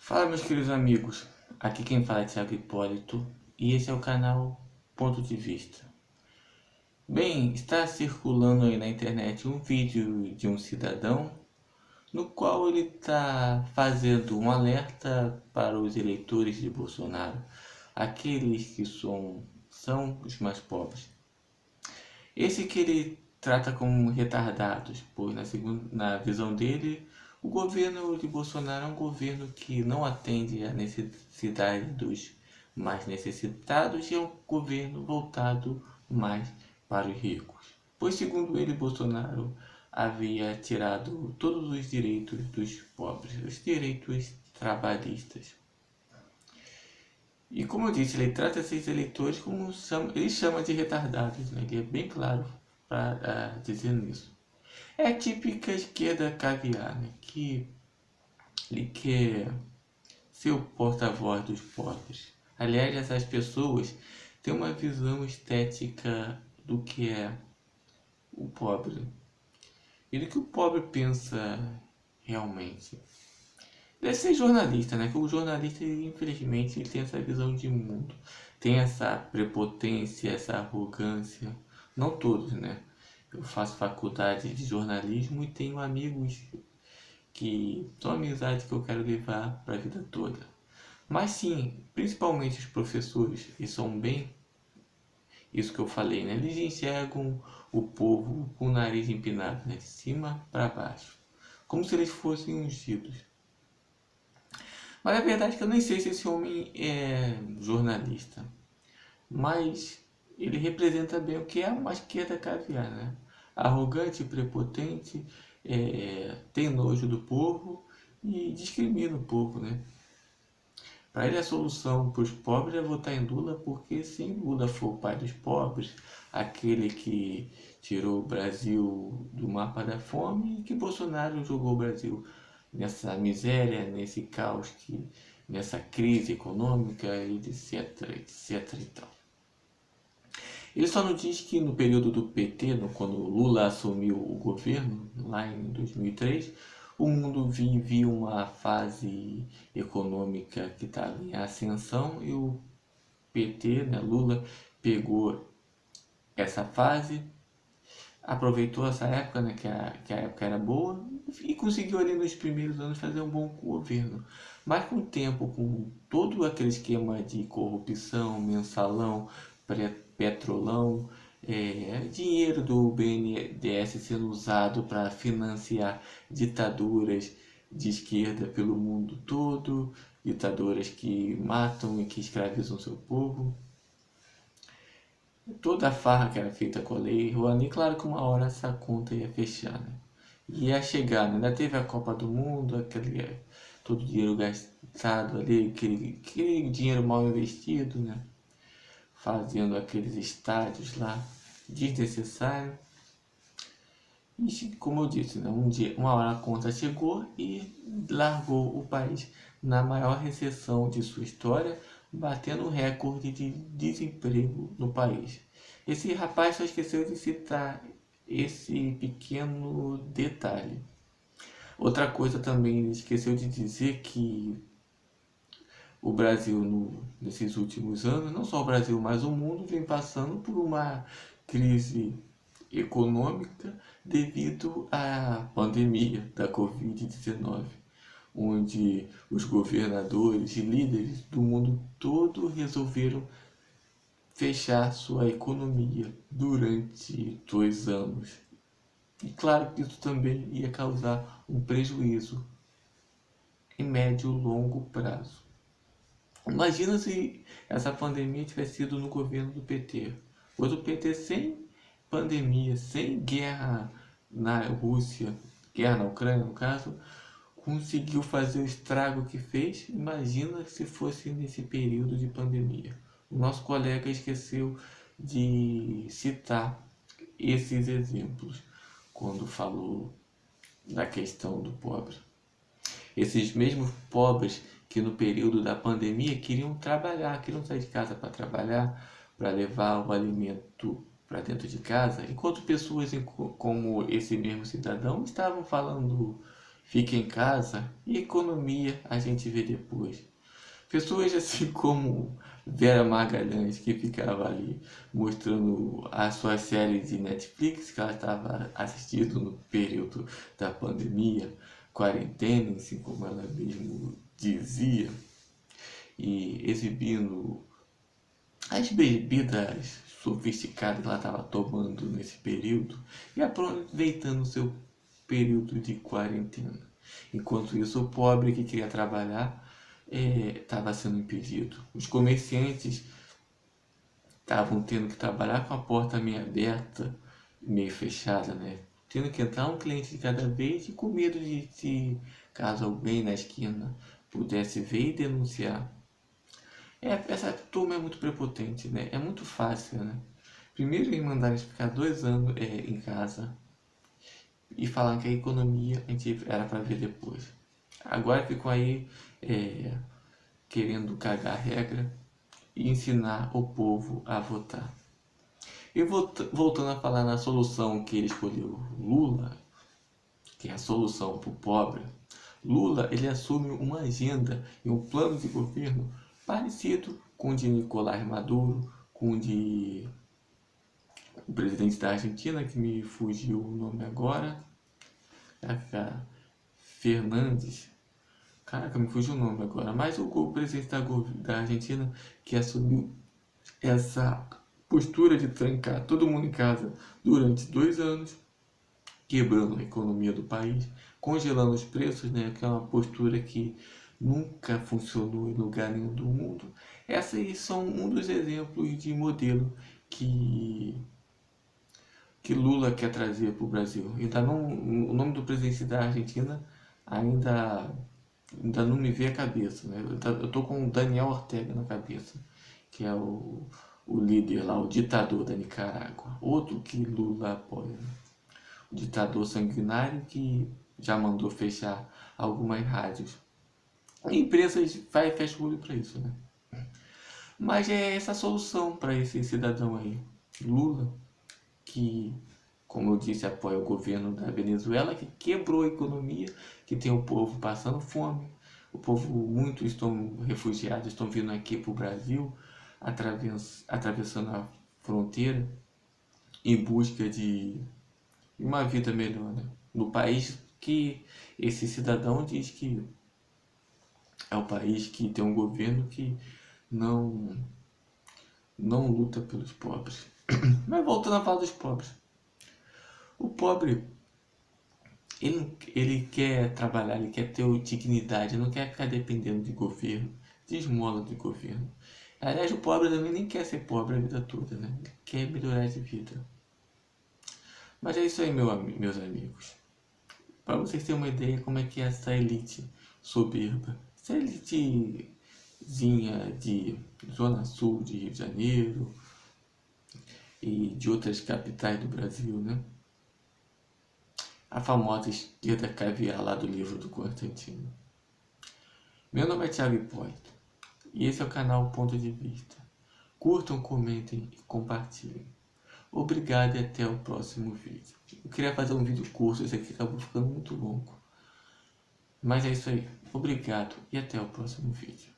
Fala, meus queridos amigos, aqui quem fala é Thiago Hipólito e esse é o canal Ponto de Vista. Bem, está circulando aí na internet um vídeo de um cidadão no qual ele está fazendo um alerta para os eleitores de Bolsonaro, aqueles que são os mais pobres. Esse que ele trata como retardados, pois na visão dele, o governo de Bolsonaro é um governo que não atende à necessidade dos mais necessitados e é um governo voltado mais para os ricos. Pois, segundo ele, Bolsonaro havia tirado todos os direitos dos pobres, os direitos trabalhistas. E como eu disse, ele trata esses eleitores como ele chama de retardados, né? Ele é bem claro para dizer isso. É a típica esquerda caviar, né? Que ele quer ser o porta-voz dos pobres. Aliás, essas pessoas têm uma visão estética do que é o pobre e do que o pobre pensa realmente. Deve ser jornalista, né? Que o jornalista, infelizmente, ele tem essa visão de mundo. Tem essa prepotência, essa arrogância. Não todos, né? Eu faço faculdade de jornalismo e tenho amigos que são amizades que eu quero levar para a vida toda. Mas sim, principalmente os professores, eles são bem isso que eu falei, né? Eles enxergam o povo com o nariz empinado, né? De cima para baixo. Como se eles fossem ungidos. Mas a verdade é que eu nem sei se esse homem é jornalista. Mas ele representa bem o que é uma esquerda caviar, né? Arrogante, prepotente, tem nojo do povo e discrimina o povo, né? Para ele a solução para os pobres é votar em Lula, porque se Lula for o pai dos pobres, aquele que tirou o Brasil do mapa da fome, e que Bolsonaro jogou o Brasil nessa miséria, nesse caos, nessa crise econômica, etc, etc e tal. Ele só não diz que no período do PT, quando Lula assumiu o governo, lá em 2003, o mundo vivia uma fase econômica que estava em ascensão e o PT, né, Lula, pegou essa fase, aproveitou essa época, né, que a época era boa, e conseguiu ali nos primeiros anos fazer um bom governo. Mas com o tempo, com todo aquele esquema de corrupção, mensalão, petrolão, dinheiro do BNDES sendo usado para financiar ditaduras de esquerda pelo mundo todo, ditaduras que matam e que escravizam seu povo. Toda a farra que era feita com a Lei Rouanet, claro que uma hora essa conta ia fechar, né? Ia chegar, né? Ainda teve a Copa do Mundo, todo o dinheiro gastado ali, aquele dinheiro mal investido, né? Fazendo aqueles estádios lá desnecessários. E como eu disse, né? Uma hora a conta chegou e largou o país na maior recessão de sua história, batendo o recorde de desemprego no país. Esse rapaz só esqueceu de citar esse pequeno detalhe. Outra coisa também, ele esqueceu de dizer que o Brasil, nesses últimos anos, não só o Brasil, mas o mundo vem passando por uma crise econômica devido à pandemia da Covid-19, onde os governadores e líderes do mundo todo resolveram fechar sua economia durante 2 anos. E claro que isso também ia causar um prejuízo em médio e longo prazo. Imagina se essa pandemia tivesse sido no governo do PT. Pois o PT, sem pandemia, sem guerra na Rússia, guerra na Ucrânia no caso, conseguiu fazer o estrago que fez. Imagina se fosse nesse período de pandemia. O nosso colega esqueceu de citar esses exemplos quando falou da questão do pobre. Esses mesmos pobres que no período da pandemia queriam trabalhar, queriam sair de casa para trabalhar, para levar o alimento para dentro de casa, enquanto pessoas como esse mesmo cidadão estavam falando fica em casa e economia a gente vê depois. Pessoas assim como Vera Magalhães, que ficava ali mostrando a sua série de Netflix que ela estava assistindo no período da pandemia, quarentena, assim como ela mesmo dizia, e exibindo as bebidas sofisticadas que ela estava tomando nesse período e aproveitando o seu período de quarentena. Enquanto isso, o pobre que queria trabalhar estava sendo impedido. Os comerciantes estavam tendo que trabalhar com a porta meio aberta, meio fechada, né? Tendo que entrar um cliente de cada vez e com medo de se caso alguém na esquina pudesse ver e denunciar. Essa turma é muito prepotente, né? É muito fácil, né? Primeiro me mandaram ficar 2 anos em casa e falar que a economia a gente era para ver depois. Agora ficam aí querendo cagar a regra e ensinar o povo a votar. E voltando a falar na solução que ele escolheu, Lula, que é a solução para o pobre, Lula ele assume uma agenda e um plano de governo parecido com o de Nicolás Maduro, com o de o presidente da Argentina, que me fugiu o nome agora, Fernandes. Caraca, me fugiu o nome agora. Mas o presidente da Argentina que assumiu essa postura de trancar todo mundo em casa durante 2 anos, quebrando a economia do país, congelando os preços, né, que é uma postura que nunca funcionou em lugar nenhum do mundo. Esses são um dos exemplos de modelo que Lula quer trazer para o Brasil. Ainda não, o nome do presidente da Argentina ainda não me vê a cabeça, né? Eu tô com o Daniel Ortega na cabeça, que é o líder lá, o ditador da Nicarágua. Outro que Lula apoia, né? O ditador sanguinário que já mandou fechar algumas rádios. E empresas vai e fecha o olho para isso, né? Mas é essa a solução para esse cidadão aí. Lula, que, como eu disse, apoia o governo da Venezuela, que quebrou a economia, que tem o povo passando fome. O povo, muitos estão refugiados, estão vindo aqui para o Brasil, atravessando a fronteira, em busca de uma vida melhor, né? No país que esse cidadão diz que é o país que tem um governo que não, não luta pelos pobres. Mas voltando a falar dos pobres. O pobre, ele quer trabalhar, ele quer ter dignidade, não quer ficar dependendo de governo, de esmola de governo. Aliás, o pobre também nem quer ser pobre a vida toda, né? Ele quer melhorar de vida. Mas é isso aí, meus amigos. Para vocês terem uma ideia como é que é essa elite soberba. Essa elitezinha de Zona Sul de Rio de Janeiro e de outras capitais do Brasil, né? A famosa esquerda caviar lá do livro do Constantino. Meu nome é Thiago Hipólito e esse é o canal Ponto de Vista. Curtam, comentem e compartilhem. Obrigado e até o próximo vídeo. Eu queria fazer um vídeo curto, esse aqui acabou ficando muito longo. Mas é isso aí. Obrigado e até o próximo vídeo.